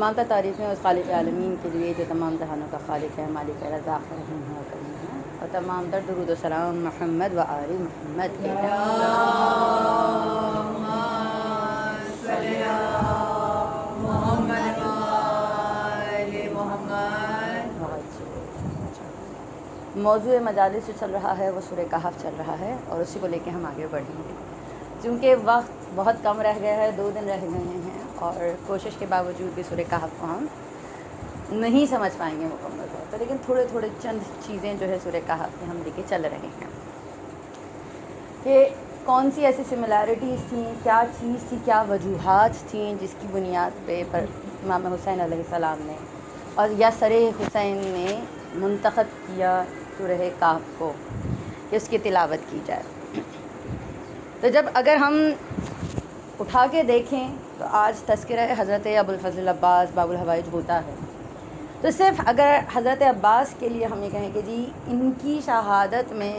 تمام تر تعریفیں اس خالق عالمین کے لیے جو تمام جہانوں کا خالق ہے، مالک رزاق رحیم ہے اور کریم ہے، اور تمام تر درود و سلام محمد و آل محمد کے لیے۔ موضوع مجالس جو چل رہا ہے وہ سورہ کہف چل رہا ہے اور اسی کو لے کے ہم آگے بڑھیں گے۔ چونکہ وقت بہت کم رہ گیا ہے، 2 دن رہ گئے ہیں، اور کوشش کے باوجود بھی سورہ کہف کو ہم نہیں سمجھ پائیں گے مکمل طور پر، لیکن تھوڑے تھوڑے چند چیزیں جو ہے سورہ کہف میں ہم لے کے چل رہے ہیں کہ کون سی ایسی سملیرٹیز تھیں، کیا چیز تھی، کیا وجوہات تھیں جس کی بنیاد پہ امام حسین علیہ السلام نے اور یسر حسین نے منتخب کیا سورہ کہف کو کہ اس کی تلاوت کی جائے۔ تو جب اگر ہم اٹھا کے دیکھیں تو آج تذکرہ حضرت ابوالفضل عباس باب الحوائج ہوتا ہے، تو صرف اگر حضرت عباس کے لیے ہم یہ کہیں کہ جی ان کی شہادت میں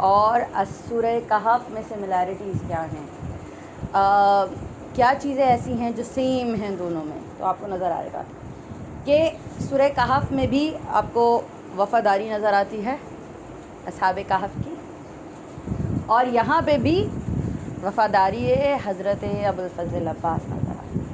اور سورہ کہف میں سملیرٹیز کیا ہیں، کیا چیزیں ایسی ہیں جو سیم ہیں دونوں میں، تو آپ کو نظر آئے گا کہ سورہ کہف میں بھی آپ کو وفاداری نظر آتی ہے اصحاب کہف کی، اور یہاں پہ بھی وفاداری حضرت ابوالفضل عباس نظر آتی ہے،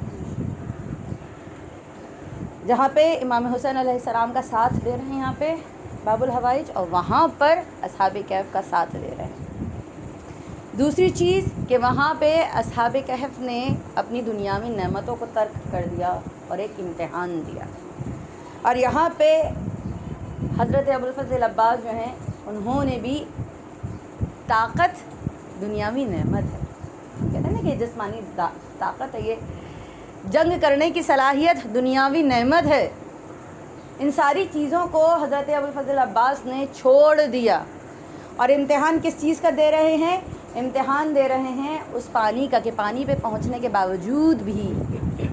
جہاں پہ امام حسین علیہ السلام کا ساتھ دے رہے ہیں یہاں پہ باب الحوائج، اور وہاں پر اصحاب کہف کا ساتھ دے رہے ہیں۔ دوسری چیز کہ وہاں پہ اصحاب کہف نے اپنی دنیاوی نعمتوں کو ترک کر دیا اور ایک امتحان دیا، اور یہاں پہ حضرت ابوالفضل عباس جو ہیں انہوں نے بھی طاقت دنیاوی نعمت ہے، کہتے ہیں نا کہ جسمانی طاقت ہے، یہ جنگ کرنے کی صلاحیت دنیاوی نعمت ہے، ان ساری چیزوں کو حضرت ابوالفضل عباس نے چھوڑ دیا، اور امتحان کس چیز کا دے رہے ہیں؟ امتحان دے رہے ہیں اس پانی کا کہ پانی پہ پہنچنے کے باوجود بھی،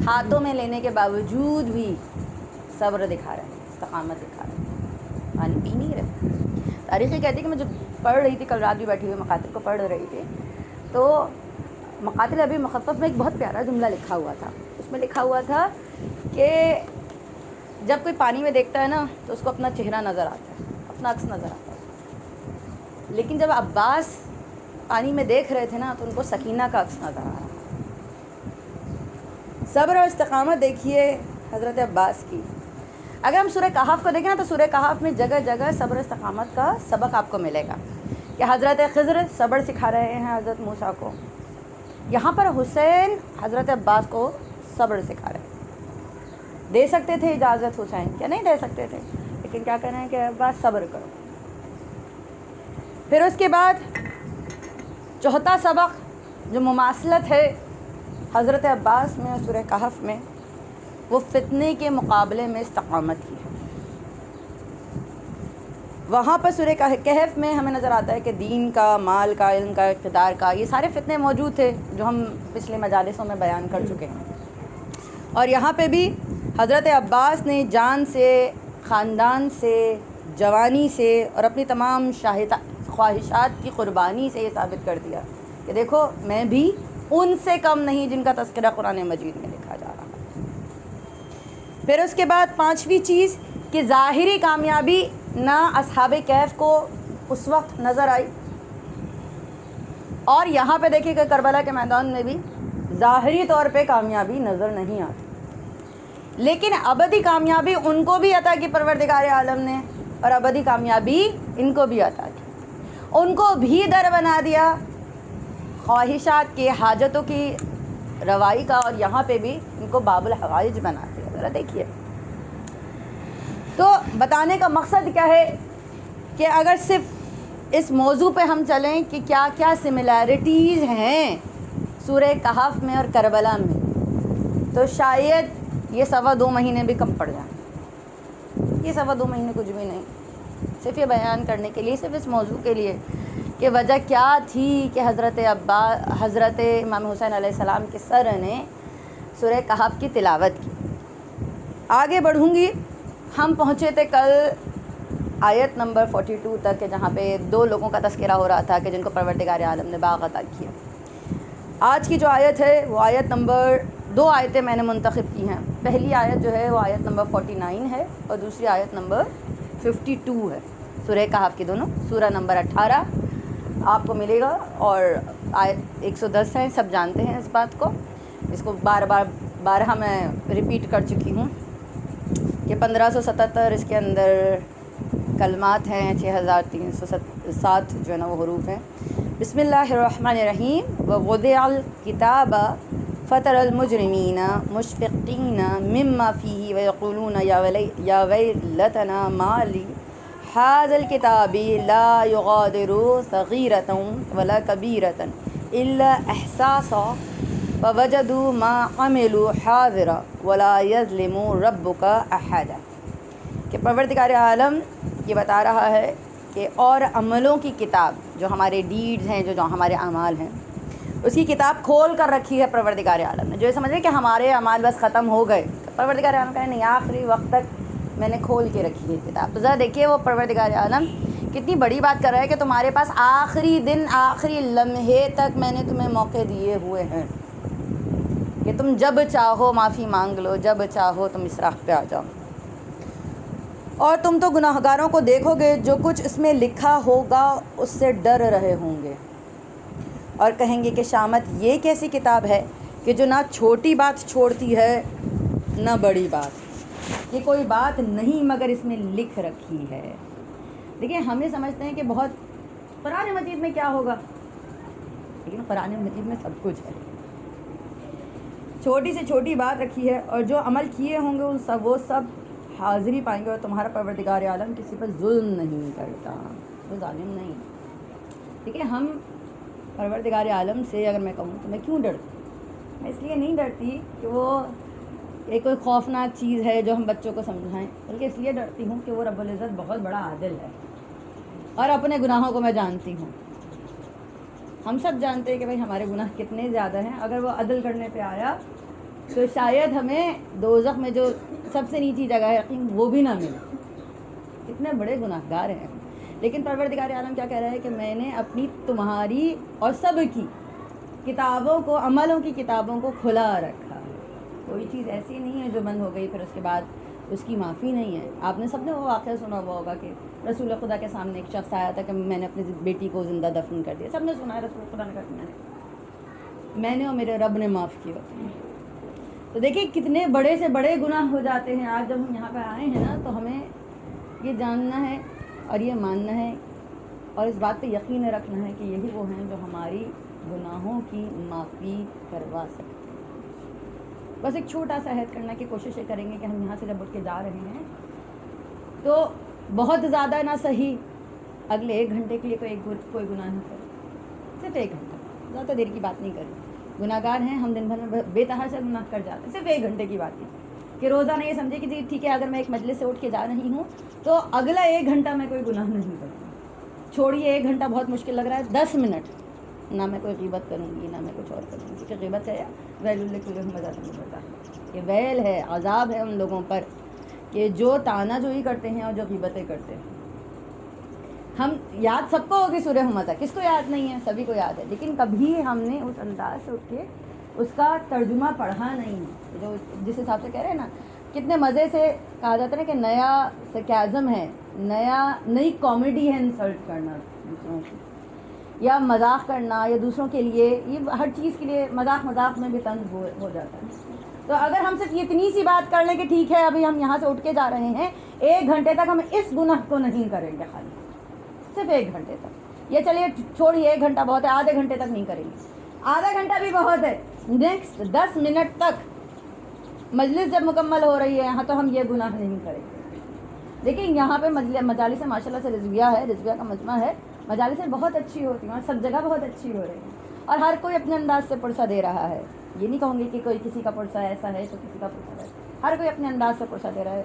ہاتھوں میں لینے کے باوجود بھی صبر دکھا رہے ہیں، استقامت دکھا رہے ہیں، پانی پی نہیں رہے۔ تاریخی کہتی ہے کہ میں جب پڑھ رہی تھی، کل رات بھی بیٹھی ہوئی مقاتل کو پڑھ رہی تھی، تو مقاتل ابی مخفف میں ایک بہت پیارا جملہ لکھا ہوا تھا، اس میں لکھا ہوا تھا کہ جب کوئی پانی میں دیکھتا ہے نا تو اس کو اپنا چہرہ نظر آتا ہے، اپنا عکس نظر آتا ہے، لیکن جب عباس پانی میں دیکھ رہے تھے نا تو ان کو سکینہ کا عکس نظر آ رہا تھا۔ صبر اور استقامت دیکھیے حضرت عباس کی۔ اگر ہم سورہ کہف کو دیکھیں نا تو سورہ کہف میں جگہ جگہ صبر و استقامت کا سبق آپ کو ملے گا کہ حضرت خضر صبر سکھا رہے ہیں حضرت موسیٰ کو، یہاں پر حسین حضرت عباس کو صبر سکھا رہے ہیں۔ دے سکتے تھے اجازت حسین، کیا نہیں دے سکتے تھے، لیکن کیا کہہ رہے ہیں کہ عباس صبر کرو۔ پھر اس کے بعد چوتھا سبق جو مماثلت ہے حضرت عباس میں اور سورہ کہف میں، وہ فتنے کے مقابلے میں استقامت کی ہے۔ وہاں پر سورہ کہف میں ہمیں نظر آتا ہے کہ دین کا، مال کا، علم کا، اقتدار کا، یہ سارے فتنے موجود تھے جو ہم پچھلے مجالسوں میں بیان کر چکے ہیں، اور یہاں پہ بھی حضرت عباس نے جان سے، خاندان سے، جوانی سے اور اپنی تمام خواہشات کی قربانی سے یہ ثابت کر دیا کہ دیکھو میں بھی ان سے کم نہیں جن کا تذکرہ قرآن مجید میں لکھا جا رہا ہے۔ پھر اس کے بعد پانچویں چیز کہ ظاہری کامیابی نہ اصحاب کہف کو اس وقت نظر آئی، اور یہاں پہ دیکھیے کہ کربلا کے میدان میں بھی ظاہری طور پہ کامیابی نظر نہیں آتی، لیکن ابدی کامیابی ان کو بھی عطا کی پروردگار عالم نے، اور ابدی کامیابی ان کو بھی عطا کی، ان کو بھی در بنا دیا خواہشات کے، حاجتوں کی روائی کا، اور یہاں پہ بھی ان کو باب الحوائج بنا دیا۔ ذرا دیکھیے، تو بتانے کا مقصد کیا ہے کہ اگر صرف اس موضوع پہ ہم چلیں کہ کیا کیا سملیرٹیز ہیں سورہ کہف میں اور کربلا میں، تو شاید یہ 2.25 مہینے بھی کم پڑ جائیں۔ یہ 2.25 مہینے کچھ بھی نہیں، صرف یہ بیان کرنے کے لیے، صرف اس موضوع کے لیے کہ وجہ کیا تھی کہ حضرت امام حسین علیہ السلام کے سر نے سورہ کہف کی تلاوت کی۔ آگے بڑھوں گی، ہم پہنچے تھے کل آیت نمبر 42 تک کہ جہاں پہ 2 لوگوں کا تذکرہ ہو رہا تھا کہ جن کو پروردگار عالم نے باغ عطا کیا۔ آج کی جو آیت ہے وہ آیت نمبر دو آیتیں میں نے منتخب کی ہیں. پہلی آیت جو ہے وہ آیت نمبر 49 ہے اور دوسری آیت نمبر 52 ہے. سورہ کہف کی دونوں. سورہ نمبر 18 آپ کو ملے گا اور آیت 110 ہے. سب جانتے ہیں اس بات کو. اس کو بارہا میں ریپیٹ کر چکی ہوں کہ 1577 اس کے اندر کلمات ہیں. 6307 جو ہے نا وہ حروف ہیں. بسم اللہ الرحمن الرحیم. ووضع الکتاب فتر المجرمین مشفقین مما فیہ ویقولون یا ویلتنا ما لی هذا الکتاب لا یغادر صغیرۃ ولا کبیرۃ الا احصاها ووجدوا ما عملوا حاضرا ولا یظلم ربک احدا. کہ پروردگار عالم یہ بتا رہا ہے کہ اور عملوں کی کتاب جو ہمارے ڈیڈز ہیں، جو ہمارے اعمال ہیں، اس کی کتاب کھول کر رکھی ہے پروردگار عالم نے. جو یہ سمجھ رہے کہ ہمارے اعمال بس ختم ہو گئے، پروردگار عالم کہا نہیں، آخری وقت تک میں نے کھول کے رکھی ہے کتاب. تو ذرا دیکھیے وہ پروردگار عالم کتنی بڑی بات کر رہا ہے کہ تمہارے پاس آخری دن، آخری لمحے تک میں نے تمہیں موقع دیے ہوئے ہیں کہ تم جب چاہو معافی مانگ لو، جب چاہو تم اس راہ پہ آ جاؤ. اور تم تو گناہ گاروں کو دیکھو گے جو کچھ اس میں لکھا ہوگا اس سے ڈر رہے ہوں گے اور کہیں گے کہ شامت یہ کیسی کتاب ہے کہ جو نہ چھوٹی بات چھوڑتی ہے نہ بڑی بات. یہ کوئی بات نہیں مگر اس میں لکھ رکھی ہے. دیکھیں ہمیں سمجھتے ہیں کہ بہت قرآن مجید میں کیا ہوگا، لیکن قرآن مجید میں سب کچھ ہے. چھوٹی سے چھوٹی بات رکھی ہے اور جو عمل کیے ہوں گے وہ سب حاضری پائیں گے. اور تمہارا پروردگار عالم کسی پر ظلم نہیں کرتا، وہ ظالم نہیں. ٹھیک ہے، ہم پروردگار عالم سے اگر میں کہوں تو میں کیوں ڈرتی؟ میں اس لیے نہیں ڈرتی کہ وہ ایک کوئی خوفناک چیز ہے جو ہم بچوں کو سمجھائیں، بلکہ اس لیے ڈرتی ہوں کہ وہ رب العزت بہت بڑا عادل ہے اور اپنے گناہوں کو میں جانتی ہوں. ہم سب جانتے ہیں کہ بھائی ہمارے گناہ کتنے زیادہ ہیں. اگر وہ عدل کرنے پہ آیا تو شاید ہمیں دوزخ میں جو سب سے نیچی جگہ ہے وہ بھی نہ ملے. اتنے بڑے گناہ گار ہیں. لیکن پروردگار عالم کیا کہہ رہا ہے کہ میں نے اپنی، تمہاری اور سب کی کتابوں کو، عملوں کی کتابوں کو کھلا رکھا ہے. کوئی چیز ایسی نہیں ہے جو بند ہو گئی پھر اس کے بعد اس کی معافی نہیں ہے. آپ نے سب نے وہ واقعہ سنا ہوا ہوگا کہ رسول خدا کے سامنے ایک شخص آیا تھا کہ میں نے اپنی بیٹی کو زندہ دفن کر دیا. سب نے سنا ہے رسول خدا نے کہا میں نے اور میرے رب نے معاف کیا. تو دیکھیں کتنے بڑے سے بڑے گناہ ہو جاتے ہیں. آج جب ہم یہاں پہ آئے ہیں نا تو ہمیں یہ جاننا ہے اور یہ ماننا ہے اور اس بات پہ یقین رکھنا ہے کہ یہی وہ ہیں جو ہماری گناہوں کی معافی کروا سکتے ہیں. بس ایک چھوٹا سا عہد کرنا کی کوشش کریں گے کہ ہم یہاں سے جب اٹھ کے جا رہے ہیں تو بہت زیادہ نہ صحیح اگلے 1 گھنٹے کے لیے کوئی گناہ نہیں کرے. صرف 1 گھنٹہ، زیادہ دیر کی بات نہیں کریں. گناہ گار ہیں ہم، دن بھر میں بے تحاشا گناہ کر جاتے ہیں. صرف 1 گھنٹے کی بات ہے کہ روزانہ یہ سمجھے کہ ٹھیک ہے اگر میں ایک مجلس سے اٹھ کے جا رہی ہوں تو اگلا 1 گھنٹہ میں کوئی گناہ نہیں کروں. چھوڑیے 1 گھنٹہ بہت مشکل لگ رہا ہے، 10 منٹ نہ میں کوئی غیبت کروں گی نہ میں کچھ اور کروں گی. کہ غیبت ہے ویل لکل مزاج نہیں ہوتا کہ ویل ہے، عذاب ہے ان لوگوں پر کہ جو تانا جوئی کرتے ہیں اور جو غیبتیں کرتے ہیں. ہم یاد سب کو ہوگی سورہ حمزہ، کس کو یاد نہیں ہے؟ سبھی کو یاد ہے. لیکن کبھی ہم نے اس انداز سے اٹھ کے اس کا ترجمہ پڑھا نہیں ہے. جو جس حساب سے کہہ رہے ہیں نا، کتنے مزے سے کہا جاتا ہے کہ نیا سرکیزم ہے، نئی کامیڈی ہے انسلٹ کرنا دوسروں کی یا مذاق کرنا یا دوسروں کے لیے. یہ ہر چیز کے لیے مذاق میں بھی طنز ہو جاتا ہے. تو اگر ہم صرف اتنی سی بات کر لیں کہ ٹھیک ہے ابھی ہم یہاں سے اٹھ کے جا رہے ہیں 1 گھنٹے تک ہم اس گناہ کو نہیں کریں گے، خالی صرف 1 گھنٹے تک. یہ چلیے چھوڑیے 1 گھنٹہ بہت ہے، آدھے گھنٹے تک نہیں کریں گے. آدھا گھنٹہ بھی بہت ہے. نیکسٹ 10 منٹ تک مجلس جب مکمل ہو رہی ہے یہاں تو ہم یہ گناہ نہیں کریں گے. لیکن یہاں پہ مجالس ماشاء اللہ سے رضویہ ہے، رضویہ کا مجمع ہے. مجالسیں بہت اچھی ہوتی ہیں اور سب جگہ بہت اچھی ہو رہی ہیں اور ہر کوئی اپنے انداز سے پرسہ دے رہا ہے. یہ نہیں کہوں گی کہ کوئی کسی کا پرسہ ایسا ہے تو کسی کا پرسہ ہے. ہر کوئی اپنے انداز سے پرسہ دے رہا ہے.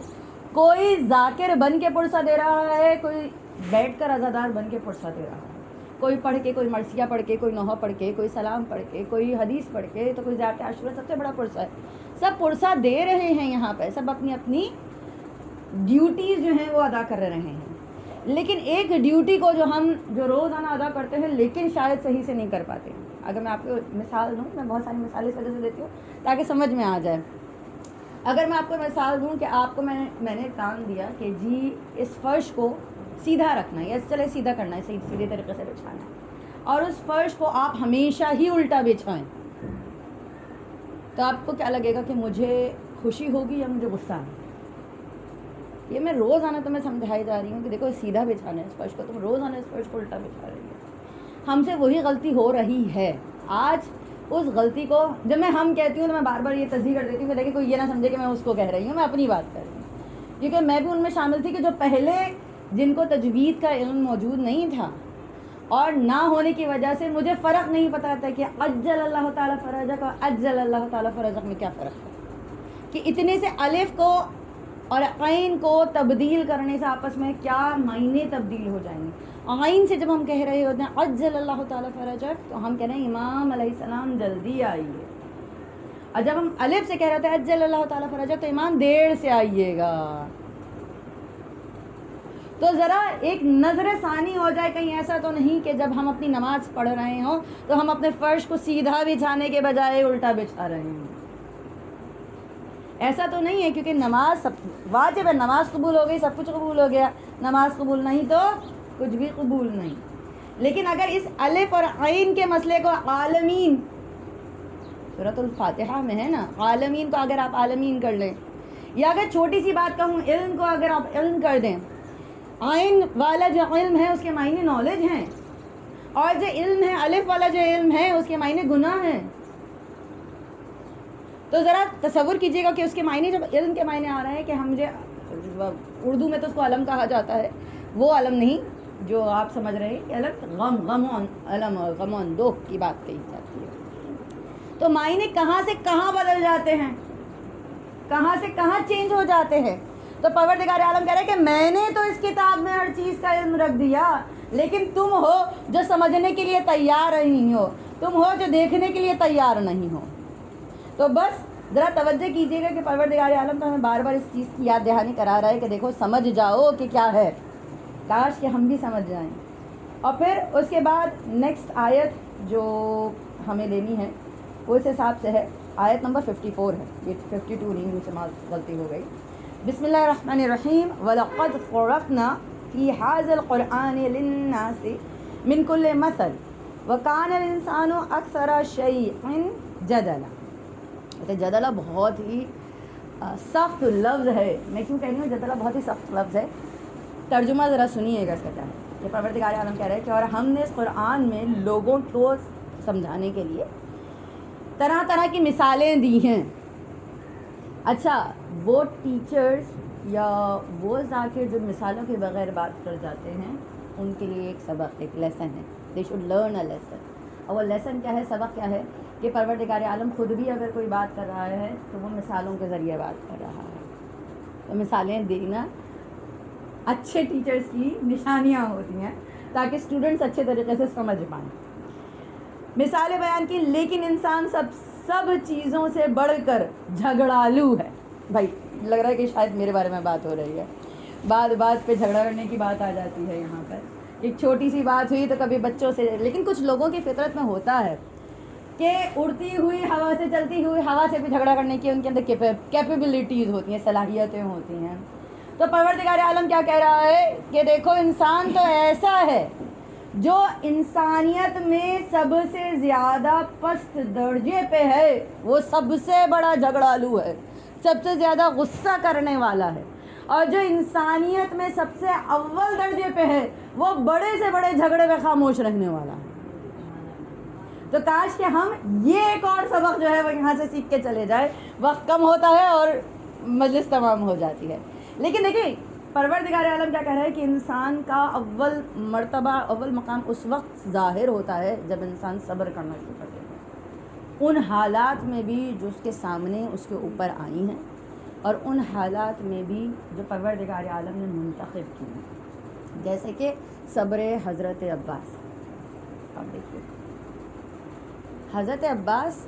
کوئی ذاکر بن کے پرسہ دے رہا ہے، کوئی بیٹھ کر عزادار بن کے پرسہ دے رہا ہے. کوئی پڑھ کے، کوئی مرثیہ پڑھ کے، کوئی نوحہ پڑھ کے، کوئی سلام پڑھ کے، کوئی حدیث پڑھ کے، تو کوئی زیارت عاشورہ. سب سے بڑا پرسہ ہے. سب پرسہ دے رہے ہیں یہاں پہ، سب اپنی اپنی ڈیوٹیز جو ہیں وہ ادا کر رہے ہیں. لیکن ایک ڈیوٹی کو جو ہم روزانہ ادا کرتے ہیں لیکن شاید صحیح سے نہیں کر پاتے. اگر میں آپ کو مثال دوں، میں بہت ساری مثالیں اس وجہ سے دیتی ہوں تاکہ سمجھ میں آ جائے. اگر میں آپ کو مثال دوں کہ آپ کو میں نے کام دیا کہ جی اس فرش کو سیدھا رکھنا ہے، یا چلے سیدھا کرنا ہے، سیدھے طریقے سے بچھانا ہے، اور اس فرش کو آپ ہمیشہ ہی الٹا بچھائیں، تو آپ کو کیا لگے گا کہ مجھے خوشی ہوگی یا مجھے غصہ ہے؟ یہ میں روزانہ تمہیں سمجھائی جا رہی ہوں کہ دیکھو سیدھا بچھانا ہے اس فرش کو، تم روزانہ اس فرش کو الٹا بچھا رہی ہو. ہم سے وہی غلطی ہو رہی ہے. آج اس غلطی کو جب میں ہم کہتی ہوں تو میں بار بار یہ تصدیق کر دیتی ہوں کہ دیکھیں کوئی یہ نہ سمجھے کہ میں اس کو کہہ رہی ہوں، میں اپنی بات کر رہی ہوں، کیونکہ میں بھی ان میں شامل تھی کہ جو پہلے جن کو تجوید کا علم موجود نہیں تھا اور نہ ہونے کی وجہ سے مجھے فرق نہیں پتا تھا کہ اجل اللہ تعالیٰ فرجک اور اجل اللہ تعالیٰ فرجک میں کیا فرق ہے، کہ اتنے سے الف کو اور عین کو تبدیل کرنے سے آپس میں کیا معنی تبدیل ہو جائیں گے. عین سے جب ہم کہہ رہے ہوتے ہیں عجل اللہ تعالیٰ فرجک، تو ہم کہہ رہے ہیں امام علیہ السلام جلدی آئیے، اور جب ہم الف سے کہہ رہے ہوتے ہیں عجل اللہ تعالیٰ فرجک، تو امام دیر سے آئیے گا. تو ذرا ایک نظر ثانی ہو جائے، کہیں ایسا تو نہیں کہ جب ہم اپنی نماز پڑھ رہے ہوں تو ہم اپنے فرش کو سیدھا بچھانے کے بجائے الٹا بچھا رہے ہیں. ایسا تو نہیں ہے، کیونکہ نماز سب واجب ہے، نماز قبول ہو گئی سب کچھ قبول ہو گیا، نماز قبول نہیں تو کچھ بھی قبول نہیں. لیکن اگر اس الف اور عین کے مسئلے کو عالمین، سورۃ الفاتحہ میں ہے نا، عالمین کو اگر آپ عالمین کر لیں، یا اگر چھوٹی سی بات کہوں علم کو اگر آپ علم کر دیں، عین والا جو علم ہے اس کے معنی نالج ہیں، اور جو علم ہے الف والا جو علم ہے اس کے معنی گناہ ہیں. تو ذرا تصور کیجئے گا کہ اس کے معنی، جب علم کے معنی آ رہے ہیں کہ ہم مجھے اردو میں تو اس کو علم کہا جاتا ہے، وہ علم نہیں جو آپ سمجھ رہے ہیں کہ علم علم غم و اندوہ کی بات کہی جاتی ہے. تو معنی کہاں سے کہاں بدل جاتے ہیں، کہاں سے کہاں چینج ہو جاتے ہیں. تو پروردگار عالم کہہ رہے کہ میں نے تو اس کتاب میں ہر چیز کا علم رکھ دیا، لیکن تم ہو جو سمجھنے کے لیے تیار نہیں ہو، تم ہو جو دیکھنے کے لیے تیار نہیں ہو. تو بس ذرا توجہ کیجیے گا کہ پروردگار عالم تو ہمیں بار بار اس چیز کی یاد دہانی کرا رہا ہے کہ دیکھو سمجھ جاؤ کہ کیا ہے. کاش کہ ہم بھی سمجھ جائیں. اور پھر اس کے بعد نیکسٹ آیت جو ہمیں لینی ہے وہ اس حساب سے ہے، آیت نمبر 54 ہے، یہ 52 نہیں، مجھ سے غلطی ہو گئی. بسم اللہ الرحمن الرحیم. وَلَقَدْ صَرَّفْنَا فِي هَذَا الْقُرْآنِ لِلنَّاسِ مِنْ كُلِّ مَثَلٍ وَكَانَ الْإِنسَانُ أَكْثَرَ شَيْءٍ جَدَلًا. جدلہ بہت ہی سخت لفظ ہے. میں کیوں کہہ رہی ہوں جدلہ بہت ہی سخت لفظ ہے؟ ترجمہ ذرا سنیے گا اس کا کیا ہے. یہ پروردگار عالم کہہ رہے ہیں کہ اور ہم نے اس قرآن میں لوگوں کو سمجھانے کے لیے طرح طرح کی مثالیں دی ہیں. اچھا، وہ ٹیچرز یا وہ ذاکر جو مثالوں کے بغیر بات کر جاتے ہیں، ان کے لیے ایک سبق، ایک لیسن ہے. They should learn a lesson. اور وہ لیسن کیا ہے، سبق کیا ہے، کہ پروردگار عالم خود بھی اگر کوئی بات کر رہا ہے تو وہ مثالوں کے ذریعے بات کر رہا ہے. تو مثالیں دینا اچھے ٹیچرز کی نشانیاں ہوتی ہیں تاکہ اسٹوڈنٹس اچھے طریقے سے سمجھ پائیں. مثالیں بیان کی، لیکن انسان سب چیزوں سے بڑھ کر جھگڑالو ہے. بھائی لگ رہا ہے کہ شاید میرے بارے میں بات ہو رہی ہے. بات پہ جھگڑا کرنے کی بات آ جاتی ہے. یہاں پر ایک چھوٹی سی بات ہوئی تو کبھی بچوں سے، لیکن کچھ لوگوں کی فطرت میں ہوتا ہے کہ اڑتی ہوئی ہوا سے، چلتی ہوئی ہوا سے بھی جھگڑا کرنے کی ان کے اندر کیپیبلٹیز ہوتی ہیں، صلاحیتیں ہوتی ہیں. تو پروردگار عالم کیا کہہ رہا ہے کہ دیکھو انسان تو ایسا ہے جو انسانیت میں سب سے زیادہ پست درجے پہ ہے، وہ سب سے بڑا جھگڑالو ہے، سب سے زیادہ غصہ کرنے والا ہے. اور جو انسانیت میں سب سے اول درجے پہ ہے وہ بڑے سے بڑے جھگڑے میں خاموش رہنے والا ہے. تو کاش کہ ہم یہ ایک اور سبق جو ہے وہ یہاں سے سیکھ کے چلے جائے. وقت کم ہوتا ہے اور مجلس تمام ہو جاتی ہے. لیکن دیکھیں پروردگار عالم کیا کہہ رہا ہے کہ انسان کا اول مرتبہ، اول مقام اس وقت ظاہر ہوتا ہے جب انسان صبر کرنا شروع کر دیتا ہے، ان حالات میں بھی جو اس کے سامنے اس کے اوپر آئی ہیں، اور ان حالات میں بھی جو پروردگار عالم نے منتخب کی ہیں. جیسے کہ صبر حضرت عباس. اب دیکھیے حضرت عباس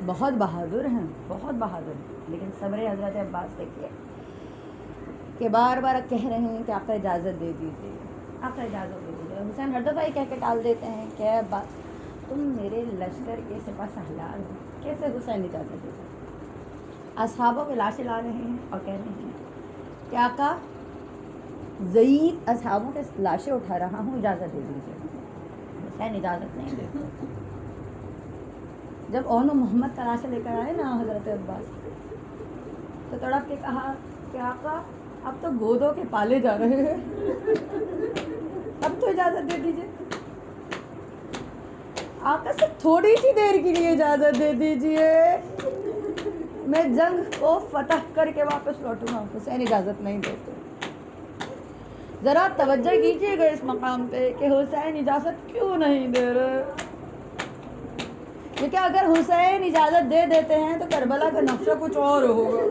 بہت بہادر ہیں، بہت بہادر ہیں، لیکن صبر حضرت عباس دیکھیے کہ بار بار کہہ رہے ہیں کہ آپ کا اجازت دے دیجیے، آپ کا اجازت دے دیجیے. حسین ہر دفعہ یہ کہہ کے ٹال دیتے ہیں کہ عباس تم میرے لشکر کے سپہ سالار ہو، کیسے حسین اجازت دیتے؟ اصحابوں کے لاشیں لا رہے ہیں اور کہہ رہے ہیں کہ آقا ضعیف اصحابوں کے لاشیں اٹھا رہا ہوں، اجازت دے دیجیے۔ حسین اجازت نہیں دیتے۔ جب اون و محمد کا لاشیں لے کر آئے نا حضرت عباس، تو تڑپ کے کہا کہ آقا اب تو گودوں کے پالے جا رہے ہیں، اب تو اجازت دے دیجیے، آقا سے تھوڑی سی دیر کے لیے اجازت دے دیجیے، میں جنگ کو فتح کر کے واپس لوٹوں گا۔ حسین اجازت نہیں دیتے۔ ذرا توجہ کیجیے گا اس مقام پہ کہ حسین اجازت کیوں نہیں دے رہے، کیونکہ اگر حسین اجازت دے دیتے ہیں تو کربلا کا نقشہ کچھ اور ہوگا۔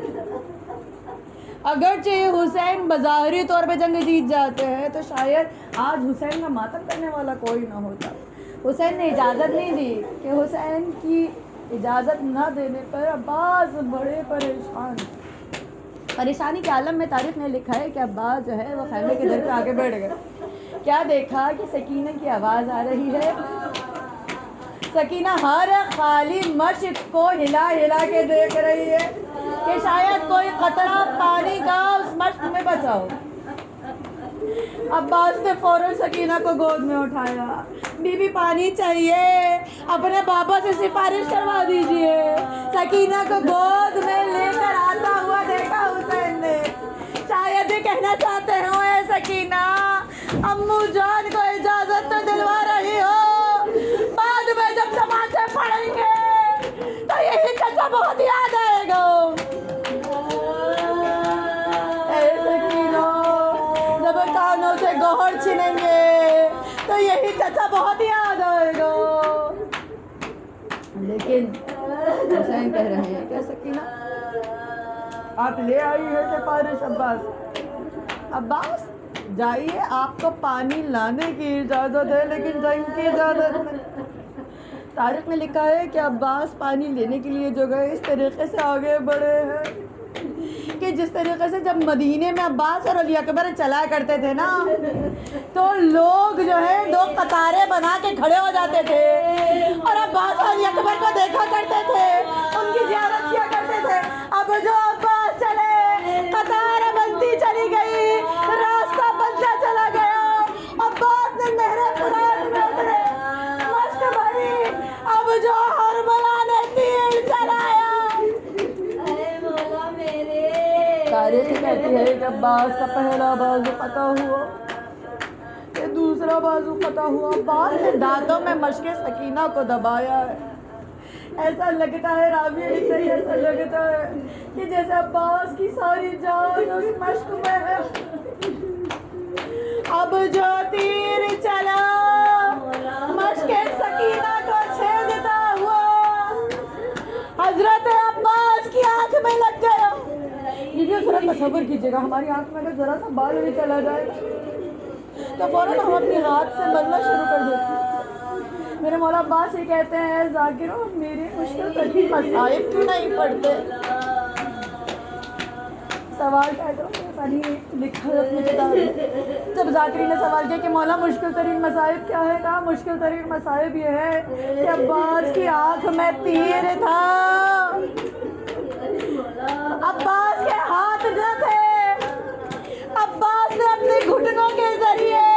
اگرچہ حسین بظاہری طور پہ جنگ جیت جاتے ہیں تو شاید آج حسین کا ماتم کرنے والا کوئی نہ ہوتا۔ حسین نے اجازت نہیں دی کہ حسین کی اجازت نہ دینے پر عباس بڑے پریشانی کے عالم میں تاریخ نے لکھا ہے کہ عباس جو ہے وہ خیمے کے در پہ آگے بیٹھ گئے۔ کیا دیکھا کہ سکینہ کی آواز آ رہی ہے، سکینہ ہر خالی مشق کو ہلا ہلا کے دیکھ رہی ہے کہ شاید کوئی قطرہ پانی کا اس مشق میں بچا ہو۔ عباس نے فوراً سکینہ کو گود میں اٹھایا، بی بی پانی چاہیے، اپنے بابا سے سفارش کروا دیجئے۔ سکینہ کو گود میں لے کر آتا ہوا دیکھا حسین نے۔ شاید یہ کہنا چاہتے ہوں اے سکینہ، امو جان کو اجازت تو دلوا رہی ہو، بعد میں جب تماچے پڑیں گے تو یہی چچا بہت یاد آئے گا۔ اے سکینہ، جب کانوں سے گوہر چھنیں گے تو یہی چچا بہت یاد آئے گا۔ لیکن حسین کہہ رہے ہیں کہ سکینہ آپ لے آئی ہے سفارش عباس، عباس جائیے، آپ کو پانی لانے کی اجازت ہے لیکن جنگ کی اجازت نہیں۔ تاریخ میں لکھا ہے کہ عباس پانی لینے کے لیے جو گئے اس طریقے سے آگے بڑھے ہیں کہ جس طریقے سے جب مدینے میں عباس اور علی اکبر چلا کرتے تھے نا تو لوگ جو ہے دو قطاریں بنا کے کھڑے ہو جاتے تھے اور عباس اور علی اکبر کو دیکھا کرتے تھے، ان کی زیارت کیا کرتے تھے۔ اب جو عباس چلے، قطار بنتی چلی گئی، راستہ بنتا چلا گیا، عباس نے نہر فرات میں اترے، مشق بھری، اب جو حرملہ نے تیر چلایا۔ تاریخ کہتی ہے کہ عباس کا پہلا بازو قطع ہوا، کہ دوسرا بازو قطع ہوا، عباس نے دانتوں میں مشق سکینہ کو دبایا ہے۔ ایسا لگتا ہے، راوی لکھتے ہیں ایسا لگتا ہے کہ جیسے عباس کی ساری جان اس مشق میں ہے۔ اب جو تیر چلا مشق سکینہ کو چھیدتا ہوا حضرت عباس کی آنکھ میں لگ گیا۔ یہ ذرا تصور کیجیے گا، ہماری آنکھ میں اگر ذرا سا بال بھی چلا جائے تو فوراً ہم اپنی ہاتھ سے ملنا شروع کر دیتے ہیں۔ میرے مولا عباس یہ کہتے ہیں، ذاکرو میری مشکل ترین مصائب کیوں نہیں پڑھتے؟ سوال کیا کرو لکھا اپنی کتاب میں۔ جب ذاکری نے سوال کیا کہ مولا مشکل ترین مصائب کیا ہے، کہا مشکل ترین مصائب یہ ہے کہ عباس کی آنکھ میں تیر تھا، عباس کے ہاتھ نہ تھے، عباس نے اپنے گھٹنوں کے ذریعے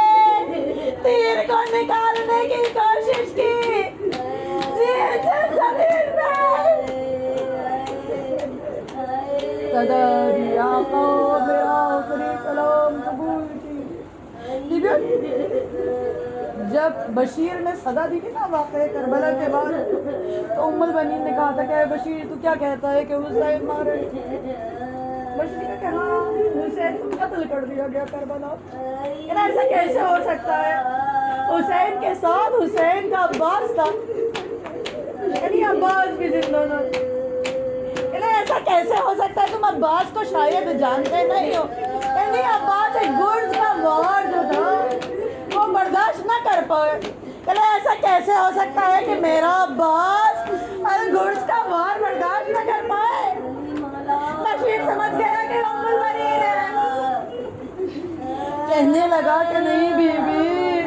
تیر کو نکالنے کی کوشش کی، تیر سے زمین میں صدر آقا میرا آخری سلام قبول کی۔ جب بشیر نے صدا دی نا واقعہ کربلا کے بعد تو ام البنین نے کہا تھا کہ اے بشیر تو کیا کہتا ہے کہ حسین مارے؟ بشیر نے کہا حسین کو قتل کر دیا گیا کربلا۔ ایسا کیسے ہو سکتا ہے؟ حسین کے ساتھ حسین کا عباس تھا، یعنی عباس بھی زندہ نہ تھا۔ ایسا کیسے ہو سکتا ہے؟ تم عباس کو شاید جانتے نہیں ہو، یعنی عباس ایک گرز کا وار جو تھا وہ برداشت نہ کر پائے۔ ایسا کیسے ہو سکتا ہے کہ میرا عباس گرز کا وار برداشت نہ کر پائے؟ بشیر سمجھ گیا کہ ام البنین ہے، کہنے لگا کہ نہیں بی بی،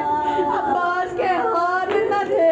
عباس کے ہاتھ نہ تھے،